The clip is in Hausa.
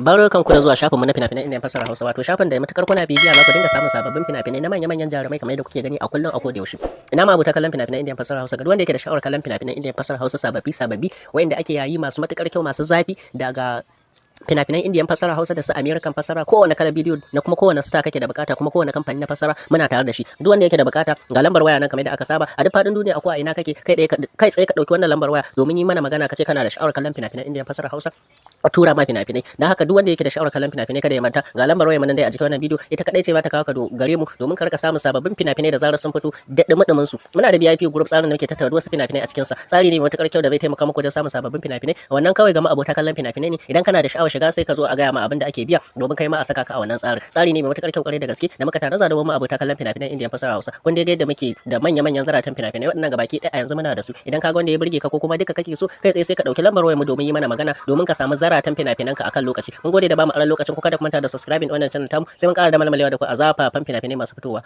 Barkanku da zuwa shafinmu na fina-finai inda fassara Hausa, wato shafin da matukar kuna bibiya za ku dinga samun sababbin fina-finai na manya-manyan jarumai kamar yadda kuke gani a kullum a koda yaushe. Ina ma abuta kallon fina-finai inda fassara Hausa, ga wanda yake da sha'awar kallon fina-finai inda fassara Hausa sababbi wanda ake yayi masu matukar kyau masu zafi daga fina-finan indiyan fassara Hausa da su American fassara, kowane kalar bidiyo na kuma kowane star kake da bukata kuma kowane kamfani na fassara muna tare da shi. Duk wanda yake da bukata ga lambar waya nan kamar yadda aka saba a duk fadin duniya akwai a ina kake kai tsaye ka dauki wannan lambar waya domin yi mana magana kace kana da sha'awar kallon fina-finan indiyan fassara Hausa a tura ma fina-finai. Dan haka duk wanda yake da sha'awar kallon fina-finai kada ya manta ga lambar waya nan dai a cikin wannan bidiyo, ita kadai ce ba ta kawo ka gare mu domin ka rika samun sababbin fina-finai da zarar sun fito da dumudumin su. Muna da VIP group tsarin da muke tattara wasu fina-finai a cikin sa. Tsari ne mai matukar kyau da zai taimaka muku wajen samun sababbin fina-finai. Wannan kawai ga abota kallon fina-finai ne. Idan kana da sha'awar shiga sai ka zo a gaya ma abin da ake biya domin kai ma a saka ka a wannan tsarin. Tsari ne mai matukar kyau kwarai da gaske da muka tare da mu abota kallon fina-finai indiyan fassara Hausa. Kun dai ga yadda muke da manya-manyan zaratan fina-finai waɗannan gabaki ɗaya a yanzu muna da su. Idan ka ga wanda ya burge ka ko kuma duka kake so kai tsaye sai ka dauki lambar wayar mu domin yi mana magana domin ka samu zaratan fina-finan ka akan lokaci. Mun gode da ba mu aran lokacin ku, kada ku manta da subscribing wannan channel tamu sai mun ƙara da malmalewa da ku a zafafan fina-finai masu fitowa.